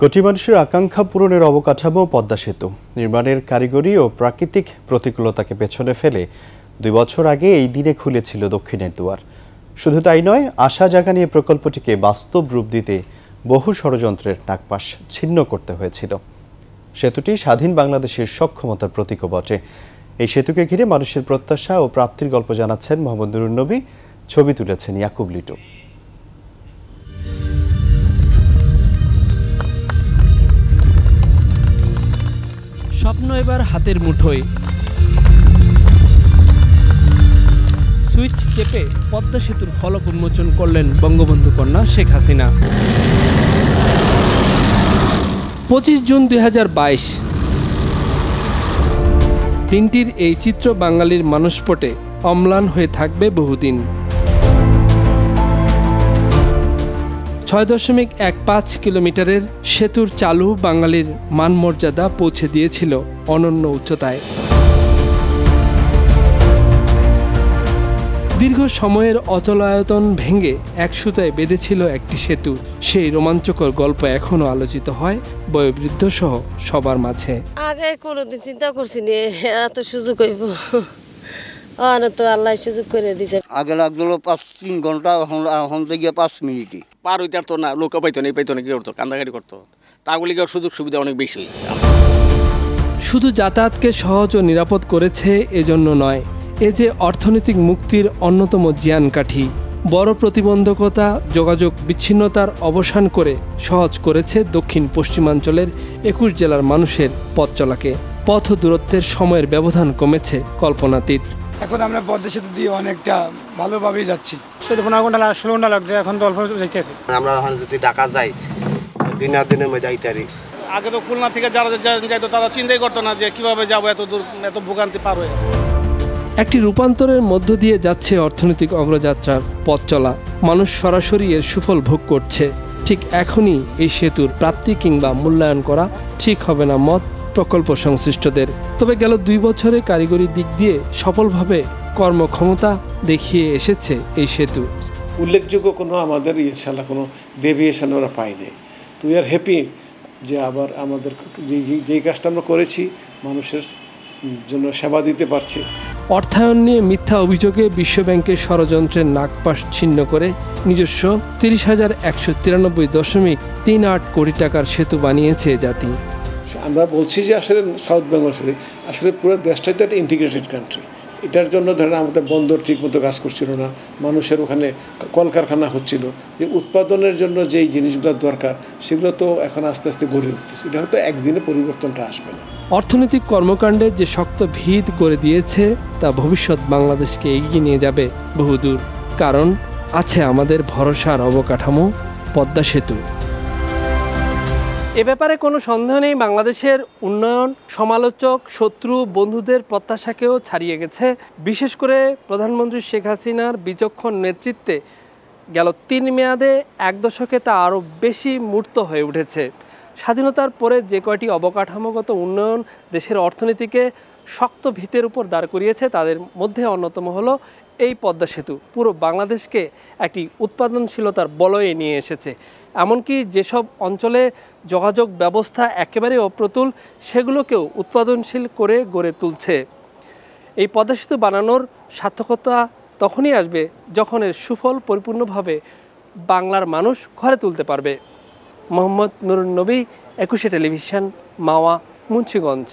কোটি মানুষের আকাঙ্ক্ষা পূরণের অবকাঠামো পদ্মা সেতু নির্মাণের কারিগরি ও প্রাকৃতিক প্রতিকূলতাকে পেছনে ফেলে ২ বছর আগে এই দিনে খুলেছিল দক্ষিণের দুয়ার। শুধু তাই নয়, আশা জাগানিয়ে প্রকল্পটিকে বাস্তব রূপ দিতে বহু ষড়যন্ত্রের নাগপাশ ছিন্ন করতে হয়েছিল। সেতুটি স্বাধীন বাংলাদেশের সক্ষমতার প্রতীকও বটে। এই সেতুকে ঘিরে মানুষের প্রত্যাশা ও প্রাপ্তির গল্প জানাচ্ছেন মোহাম্মদ নুরুন নবী, ছবি তুলেছেন ইয়াকুব লিটু। স্বপ্ন এবার হাতের মুঠোয়। সুইচ চেপে পদ্মা সেতুর ফলক উন্মোচন করলেন বঙ্গবন্ধু কন্যা শেখ হাসিনা। ২৫ জুন ২০২২। দিনটির এই চিত্র বাঙালির মানসপটে অম্লান হয়ে থাকবে বহুদিন। ৬.১৫ কিলোমিটারের সেতুর চালু বাঙালির মানমর্যাদা পৌঁছে দিয়েছিল অনন্য উচ্চতায়। দীর্ঘ সময়ের অচলায়তন ভেঙে এক সুতায় বেঁধেছিল একটি সেতু। সেই রোমাঞ্চকর গল্প এখনো আলোচিত হয় বয়োবৃদ্ধ সহ সবার মাঝে। আগে কোনোদিন চিন্তা করছি নি এত সুযোগ হইব, তো আল্লাহ সুযোগ করে দিয়েছে। আগে লাগলো ৩ ঘন্টা, এখন থেকে ৫ মিনিটই। পার হইতে পারতো না, লোক পাইতো না কি করতো, কান্দাকাটি করতো। তাগুলিকে সুযোগ সুবিধা অনেক বেশি হয়েছে। শুধু যাতায়াতকে সহজ ও নিরাপদ করেছে এজন্য নয়, এ যে অর্থনৈতিক মুক্তির অন্যতম জিয়ানকাঠি। বড় প্রতিবন্ধকতা, যোগাযোগ বিচ্ছিন্নতার অবসান করে সহজ করেছে দক্ষিণ পশ্চিমাঞ্চলের ২১ জেলার মানুষের পথ চলাকে। পথ দূরত্বের সময়ের ব্যবধান কমেছে কল্পনাতীত। এখন আমরা পদ্মা সেতু দিয়ে অনেকটা ভালোভাবেই যাচ্ছি। ১৫ ঘন্টা ১৬ ঘন্টা লাগবে, এখন তো অল্প যাইতেছে। আমরা এখন যদি ঢাকা যাই, দিনের মধ্যে যাইতে পারি। আগে তো খুলনা থেকে যারা যাইতো তারা চিন্তাই করতো না যে কিভাবে যাবো এত দূর, এত ভোগান্তি পার হয়ে। একটি রূপান্তরের মধ্য দিয়ে যাচ্ছে অর্থনৈতিক অগ্রযাত্রার পথ চলা। মানুষ সরাসরি এর সুফল ভোগ করছে। ঠিক এখনই এই সেতুর প্রাপ্তি কিংবা মূল্যায়ন করা ঠিক হবে না মত প্রকল্প সংশ্লিষ্টদের। তবে গেল ২ বছরে কারিগরি দিক দিয়ে সফলভাবে কর্মক্ষমতা দেখিয়ে এসেছে এই সেতু। উল্লেখযোগ্য কোনো আমাদের ইনশাআল্লাহ কোনো ডেভিয়েশন ওরা পায়নি। তো উই আর হ্যাপি যে আবার আমাদের যেই কাজটা আমরা করেছি মানুষের জন্য সেবা দিতে পারছি। অর্থায়ন নিয়ে মিথ্যা অভিযোগে বিশ্বব্যাংকের ষড়যন্ত্রের নাগপাশ ছিন্ন করে নিজস্ব ৩০,১৯৩.৩৮ কোটি টাকার সেতু বানিয়েছে জাতি। আমরা বলছি যে আসলে সাউথ বেঙ্গল আসলে পুরো দেশটাই তো একটা ইন্টিগ্রেটেড কান্ট্রি। এটার জন্য ধরেন আমাদের বন্দর ঠিকমতো কাজ করছিল না, মানুষের ওখানে কলকারখানা হচ্ছিল, যে উৎপাদনের জন্য যেই জিনিসগুলো দরকার সেগুলো তো এখন আস্তে আস্তে গড়ে উঠতেছে। এটা হয়তো একদিনে পরিবর্তনটা আসবে না। অর্থনৈতিক কর্মকাণ্ডে যে শক্ত ভিত গড়ে দিয়েছে তা ভবিষ্যৎ বাংলাদেশকে এগিয়ে নিয়ে যাবে বহুদূর। কারণ আছে আমাদের ভরসার অবকাঠামো পদ্মা সেতু। এ ব্যাপারে কোনো সন্দেহ নেই, বাংলাদেশের উন্নয়ন সমালোচক, শত্রু, বন্ধুদের প্রত্যাশাকেও ছাড়িয়ে গেছে। বিশেষ করে প্রধানমন্ত্রী শেখ হাসিনার বিচক্ষণ নেতৃত্বে গেল ৩ মেয়াদে ১ দশকে তা আরও বেশি মূর্ত হয়ে উঠেছে। স্বাধীনতার পরে যে কয়টি অবকাঠামোগত উন্নয়ন দেশের অর্থনীতিকে শক্ত ভিতের উপর দাঁড় করিয়েছে তাদের মধ্যে অন্যতম হলো এই পদ্মা সেতু। পুরো বাংলাদেশকে একটি উৎপাদনশীলতার বলয়ে নিয়ে এসেছে। এমনকি যেসব অঞ্চলে যোগাযোগ ব্যবস্থা একেবারে অপ্রতুল সেগুলোকেও উৎপাদনশীল করে গড়ে তুলছে। এই পদ্মা সেতু বানানোর সার্থকতা তখনই আসবে যখন এর সুফল পরিপূর্ণভাবে বাংলার মানুষ ঘরে তুলতে পারবে। মোহাম্মদ নুরুন নবী, ২১ টেলিভিশন, মাওয়া, মুন্সিগঞ্জ।